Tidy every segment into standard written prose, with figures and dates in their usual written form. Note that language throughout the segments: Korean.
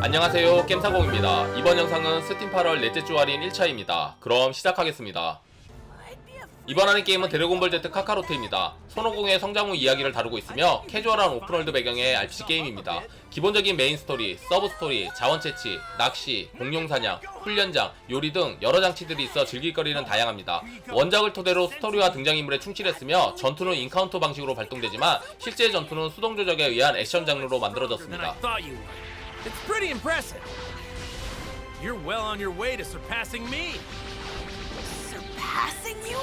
안녕하세요, 겜사공입니다. 이번 영상은 스팀 8월 넷째 주 할인 1차입니다. 그럼 시작하겠습니다. 이번 할인 게임은 드래곤볼 Z 카카로트입니다. 손오공의 성장 후 이야기를 다루고 있으며 캐주얼한 오픈월드 배경의 RPG 게임입니다. 기본적인 메인 스토리, 서브 스토리, 자원 채취, 낚시, 공룡 사냥, 훈련장, 요리 등 여러 장치들이 있어 즐길거리는 다양합니다. 원작을 토대로 스토리와 등장인물에 충실했으며 전투는 인카운터 방식으로 발동되지만 실제 전투는 수동 조작에 의한 액션 장르로 만들어졌습니다. It's pretty impressive. You're well on your way to surpassing me. Surpassing you?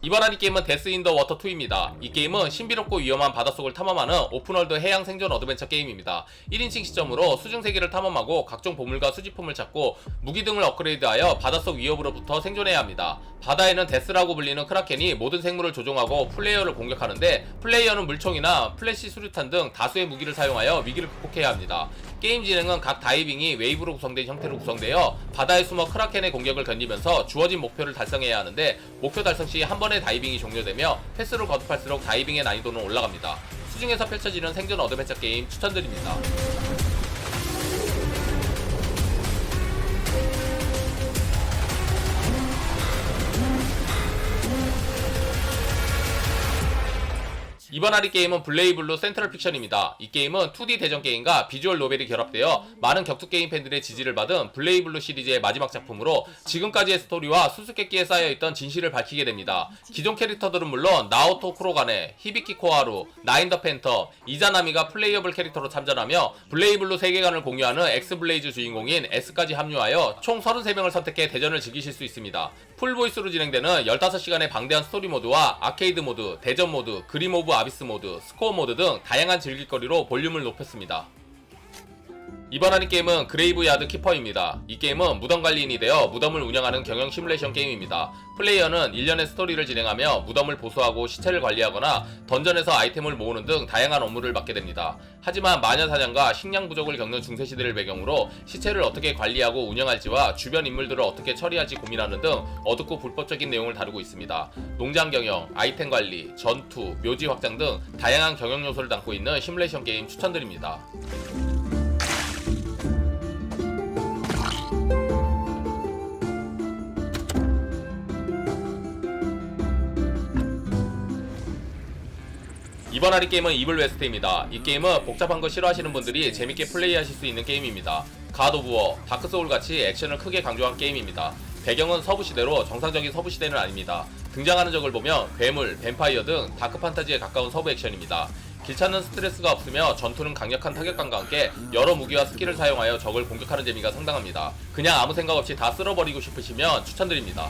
이번 할인 게임은 데스 인 더 워터 2입니다. 이 게임은 신비롭고 위험한 바닷속을 탐험하는 오픈월드 해양 생존 어드벤처 게임입니다. 1인칭 시점으로 수중 세계를 탐험하고 각종 보물과 수집품을 찾고 무기 등을 업그레이드하여 바닷속 위협으로부터 생존해야 합니다. 바다에는 데스라고 불리는 크라켄이 모든 생물을 조종하고 플레이어를 공격하는데 플레이어는 물총이나 플래시 수류탄 등 다수의 무기를 사용하여 위기를 극복해야 합니다. 게임 진행은 각 다이빙이 웨이브로 구성된 형태로 구성되어 바다에 숨어 크라켄의 공격을 견디면서 주어진 목표를 달성해야 하는데 목표 달성 시 한 번의 다이빙이 종료되며 횟수를 거듭할수록 다이빙의 난이도는 올라갑니다. 수중에서 펼쳐지는 생존 어드벤처 게임 추천드립니다. 이번 할인 게임은 블레이블루 센트럴 픽션입니다. 이 게임은 2D 대전 게임과 비주얼 노벨이 결합되어 많은 격투 게임 팬들의 지지를 받은 블레이블루 시리즈의 마지막 작품으로 지금까지의 스토리와 수수께끼에 쌓여있던 진실을 밝히게 됩니다. 기존 캐릭터들은 물론 나오토 쿠로가네, 히비키 코하루, 나인 더 팬텀, 이자나미가 플레이어블 캐릭터로 참전하며 블레이블루 세계관을 공유하는 엑스블레이즈 주인공인 S까지 합류하여 총 33명을 선택해 대전을 즐기실 수 있습니다. 풀보이스로 진행되는 15시간의 방대한 스토리 모드와 아케이드 모드, 대전 모드, 그림 오브 아비스 모드, 스코어 모드 등 다양한 즐길거리로 볼륨을 높였습니다. 이번 할인 게임은 그레이브 야드 키퍼입니다. 이 게임은 무덤 관리인이 되어 무덤을 운영하는 경영 시뮬레이션 게임입니다. 플레이어는 일련의 스토리를 진행하며 무덤을 보수하고 시체를 관리하거나 던전에서 아이템을 모으는 등 다양한 업무를 맡게 됩니다. 하지만 마녀사냥과 식량 부족을 겪는 중세시대를 배경으로 시체를 어떻게 관리하고 운영할지와 주변 인물들을 어떻게 처리할지 고민하는 등 어둡고 불법적인 내용을 다루고 있습니다. 농장 경영, 아이템 관리, 전투, 묘지 확장 등 다양한 경영 요소를 담고 있는 시뮬레이션 게임 추천드립니다. 이번 할인 게임은 이블 웨스트입니다. 이 게임은 복잡한 거 싫어하시는 분들이 재밌게 플레이하실 수 있는 게임입니다. 갓 오브 워, 다크 소울 같이 액션을 크게 강조한 게임입니다. 배경은 서부시대로 정상적인 서부시대는 아닙니다. 등장하는 적을 보면 괴물, 뱀파이어 등 다크 판타지에 가까운 서부 액션입니다. 길 찾는 스트레스가 없으며 전투는 강력한 타격감과 함께 여러 무기와 스킬을 사용하여 적을 공격하는 재미가 상당합니다. 그냥 아무 생각 없이 다 쓸어버리고 싶으시면 추천드립니다.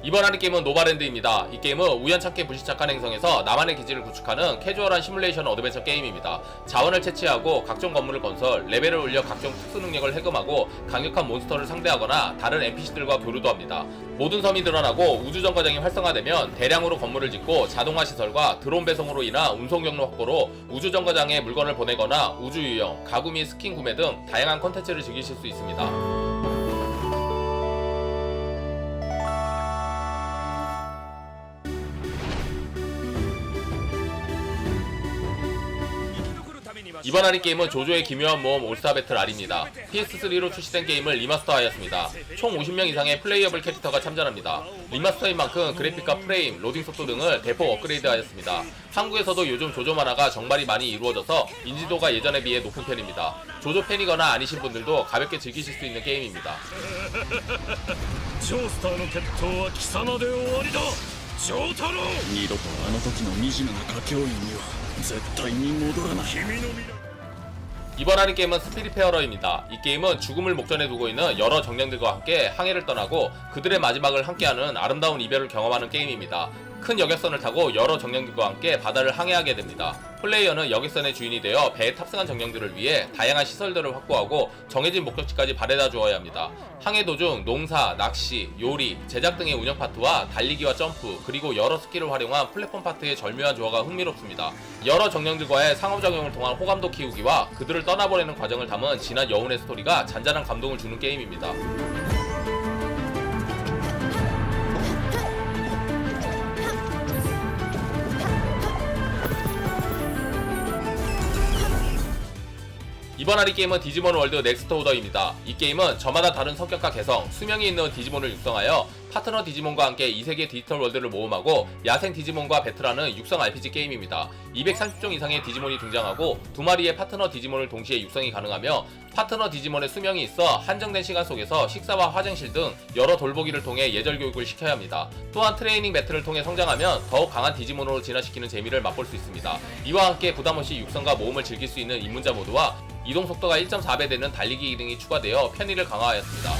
이번 할인 게임은 노바랜드입니다. 이 게임은 우연찮게 불시착한 행성에서 나만의 기지를 구축하는 캐주얼한 시뮬레이션 어드벤처 게임입니다. 자원을 채취하고 각종 건물을 건설, 레벨을 올려 각종 특수 능력을 해금하고 강력한 몬스터를 상대하거나 다른 NPC들과 교류도 합니다. 모든 섬이 드러나고 우주정거장이 활성화되면 대량으로 건물을 짓고 자동화 시설과 드론 배송으로 인한 운송 경로 확보로 우주정거장에 물건을 보내거나 우주유형, 가구 및 스킨 구매 등 다양한 콘텐츠를 즐기실 수 있습니다. 이번 할인 게임은 조조의 기묘한 모험 올스타 배틀 R입니다. PS3로 출시된 게임을 리마스터하였습니다. 총 50명 이상의 플레이어블 캐릭터가 참전합니다. 리마스터인 만큼 그래픽과 프레임, 로딩 속도 등을 대폭 업그레이드하였습니다. 한국에서도 요즘 조조 만화가 정발이 많이 이루어져서 인지도가 예전에 비해 높은 편입니다. 조조 팬이거나 아니신 분들도 가볍게 즐기실 수 있는 게임입니다. 조스타의決闘は貴様で終わりだ。ジョータロウ。二度とあの時の惨めな佳境院には絶対に戻らない。君の未来。 이번 할인 게임은 스피릿 페어러입니다. 이 게임은 죽음을 목전에 두고 있는 여러 정령들과 함께 항해를 떠나고 그들의 마지막을 함께하는 아름다운 이별을 경험하는 게임입니다. 큰 여객선을 타고 여러 정령들과 함께 바다를 항해하게 됩니다. 플레이어는 여객선의 주인이 되어 배에 탑승한 정령들을 위해 다양한 시설들을 확보하고 정해진 목적지까지 바래다 주어야 합니다. 항해 도중 농사, 낚시, 요리, 제작 등의 운영 파트와 달리기와 점프, 그리고 여러 스킬을 활용한 플랫폼 파트의 절묘한 조화가 흥미롭습니다. 여러 정령들과의 상호작용을 통한 호감도 키우기와 그들을 떠나보내는 과정을 담은 진한 여운의 스토리가 잔잔한 감동을 주는 게임입니다. 이번 아리 게임은 디지몬 월드 넥스트 오더입니다. 이 게임은 저마다 다른 성격과 개성, 수명이 있는 디지몬을 육성하여 파트너 디지몬과 함께 이 세계 디지털 월드를 모험하고 야생 디지몬과 배틀하는 육성 RPG 게임입니다. 230종 이상의 디지몬이 등장하고 두 마리의 파트너 디지몬을 동시에 육성이 가능하며 파트너 디지몬의 수명이 있어 한정된 시간 속에서 식사와 화장실 등 여러 돌보기를 통해 예절 교육을 시켜야 합니다. 또한 트레이닝 배틀을 통해 성장하면 더욱 강한 디지몬으로 진화시키는 재미를 맛볼 수 있습니다. 이와 함께 부담없이 육성과 모험을 즐길 수 있는 입문자 모드와 이동 속도가 1.4배 되는 달리기 기능이 추가되어 편의를 강화하였습니다.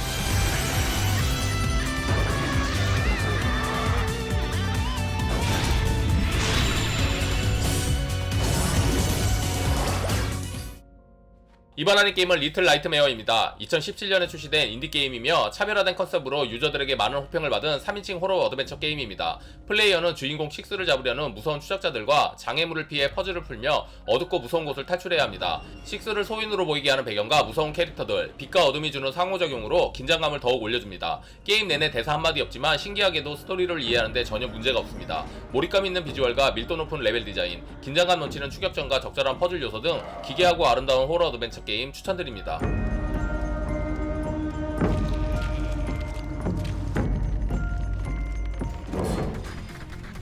이번 아리 게임은 리틀 나이트메어입니다. 2017년에 출시된 인디게임이며 차별화된 컨셉으로 유저들에게 많은 호평을 받은 3인칭 호러 어드벤처 게임입니다. 플레이어는 주인공 식스를 잡으려는 무서운 추적자들과 장애물을 피해 퍼즐을 풀며 어둡고 무서운 곳을 탈출해야 합니다. 식스를 소인으로 보이게 하는 배경과 무서운 캐릭터들, 빛과 어둠이 주는 상호작용으로 긴장감을 더욱 올려줍니다. 게임 내내 대사 한마디 없지만 신기하게도 스토리를 이해하는데 전혀 문제가 없습니다. 몰입감 있는 비주얼과 밀도 높은 레벨 디자인, 긴장감 넘치는 추격전과 적절한 퍼즐 요소 등 기괴하고 아름다운 호러 어드벤처 게임 추천드립니다.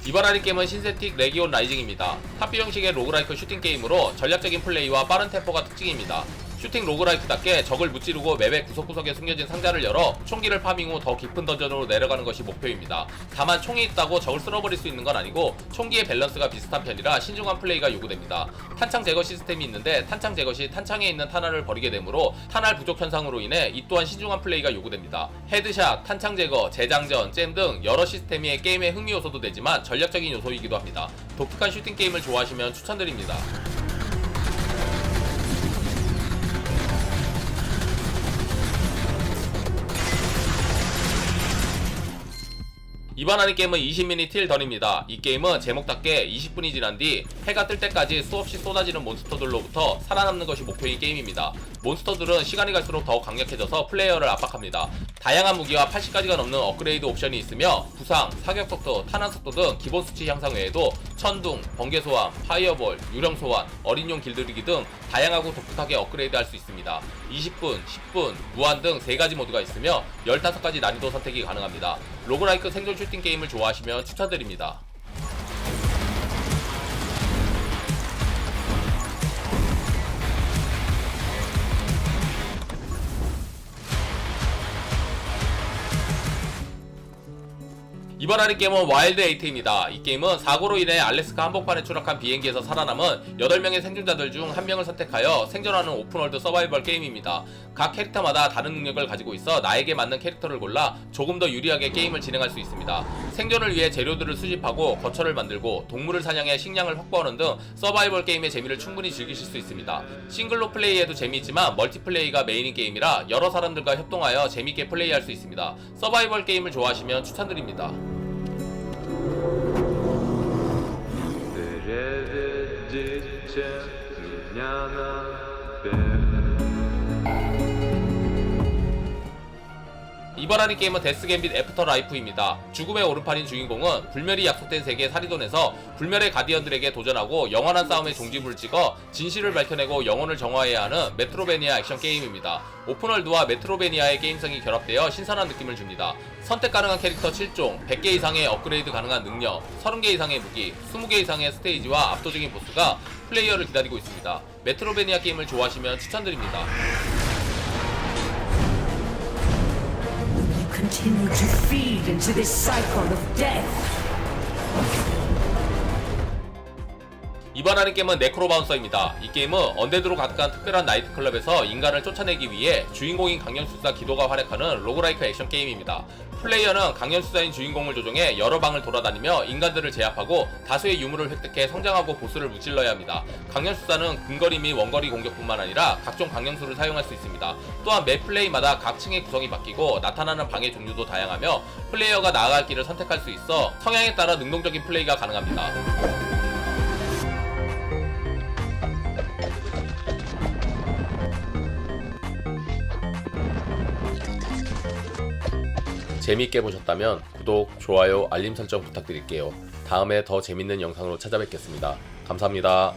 이번 아리 게임은 신세틱 레기온 라이징입니다. 탑뷰 형식의 로그라이크 슈팅 게임으로 전략적인 플레이와 빠른 템포가 특징입니다. 슈팅 로그라이크답게 적을 무찌르고 맵의 구석구석에 숨겨진 상자를 열어 총기를 파밍 후 더 깊은 던전으로 내려가는 것이 목표입니다. 다만 총이 있다고 적을 쓸어버릴 수 있는 건 아니고 총기의 밸런스가 비슷한 편이라 신중한 플레이가 요구됩니다. 탄창 제거 시스템이 있는데 탄창 제거 시 탄창에 있는 탄알을 버리게 되므로 탄알 부족 현상으로 인해 이 또한 신중한 플레이가 요구됩니다. 헤드샷, 탄창 제거, 재장전, 잼 등 여러 시스템이 게임의 흥미 요소도 되지만 전략적인 요소이기도 합니다. 독특한 슈팅 게임을 좋아하시면 추천드립니다. 이번 아리 게임은 20미니 틸 던입니다. 이 게임은 제목답게 20분이 지난 뒤 해가 뜰 때까지 수없이 쏟아지는 몬스터들로부터 살아남는 것이 목표인 게임입니다. 몬스터들은 시간이 갈수록 더욱 강력해져서 플레이어를 압박합니다. 다양한 무기와 80가지가 넘는 업그레이드 옵션이 있으며 부상, 사격 속도, 탄환 속도 등 기본 수치 향상 외에도 천둥, 번개 소환, 파이어볼, 유령 소환, 어린용 길들이기 등 다양하고 독특하게 업그레이드할 수 있습니다. 20분, 10분, 무한 등 3가지 모드가 있으며 15가지 난이도 선택이 가능합니다. 로그라이크 생존 슈팅 게임을 좋아하시면 추천드립니다. 이번 아리 게임은 와일드 에이트입니다. 이 게임은 사고로 인해 알래스카 한복판에 추락한 비행기에서 살아남은 8명의 생존자들 중 1명을 선택하여 생존하는 오픈월드 서바이벌 게임입니다. 각 캐릭터마다 다른 능력을 가지고 있어 나에게 맞는 캐릭터를 골라 조금 더 유리하게 게임을 진행할 수 있습니다. 생존을 위해 재료들을 수집하고 거처를 만들고 동물을 사냥해 식량을 확보하는 등 서바이벌 게임의 재미를 충분히 즐기실 수 있습니다. 싱글로 플레이해도 재미있지만 멀티플레이가 메인인 게임이라 여러 사람들과 협동하여 재밌게 플레이할 수 있습니다. 서바이벌 게임을 좋아하시면 추천드립니다. 이번 아리 게임은 데스 갬빗 애프터 라이프입니다. 죽음의 오른팔인 주인공은 불멸이 약속된 세계의 살인돈에서 불멸의 가디언들에게 도전하고 영원한 싸움의 종지부를 찍어 진실을 밝혀내고 영혼을 정화해야 하는 메트로베니아 액션 게임입니다. 오픈월드와 메트로베니아의 게임성이 결합되어 신선한 느낌을 줍니다. 선택 가능한 캐릭터 7종, 100개 이상의 업그레이드 가능한 능력, 30개 이상의 무기, 20개 이상의 스테이지와 압도적인 보스가 플레이어를 기다리고 있습니다. 메트로베니아 게임을 좋아하시면 추천드립니다. Continue to feed into this cycle of death. 이번 아리 게임은 네크로바운서입니다. 이 게임은 언데드로 가득한 특별한 나이트클럽에서 인간을 쫓아내기 위해 주인공인 강연수사 기도가 활약하는 로그라이크 액션 게임입니다. 플레이어는 강연수사인 주인공을 조종해 여러 방을 돌아다니며 인간들을 제압하고 다수의 유물을 획득해 성장하고 보스를 무찔러야 합니다. 강연수사는 근거리 및 원거리 공격뿐만 아니라 각종 강령수를 사용할 수 있습니다. 또한 매 플레이마다 각 층의 구성이 바뀌고 나타나는 방의 종류도 다양하며 플레이어가 나아갈 길을 선택할 수 있어 성향에 따라 능동적인 플레이가 가능합니다. 재미있게 보셨다면 구독, 좋아요, 알림 설정 부탁드릴게요. 다음에 더 재밌는 영상으로 찾아뵙겠습니다. 감사합니다.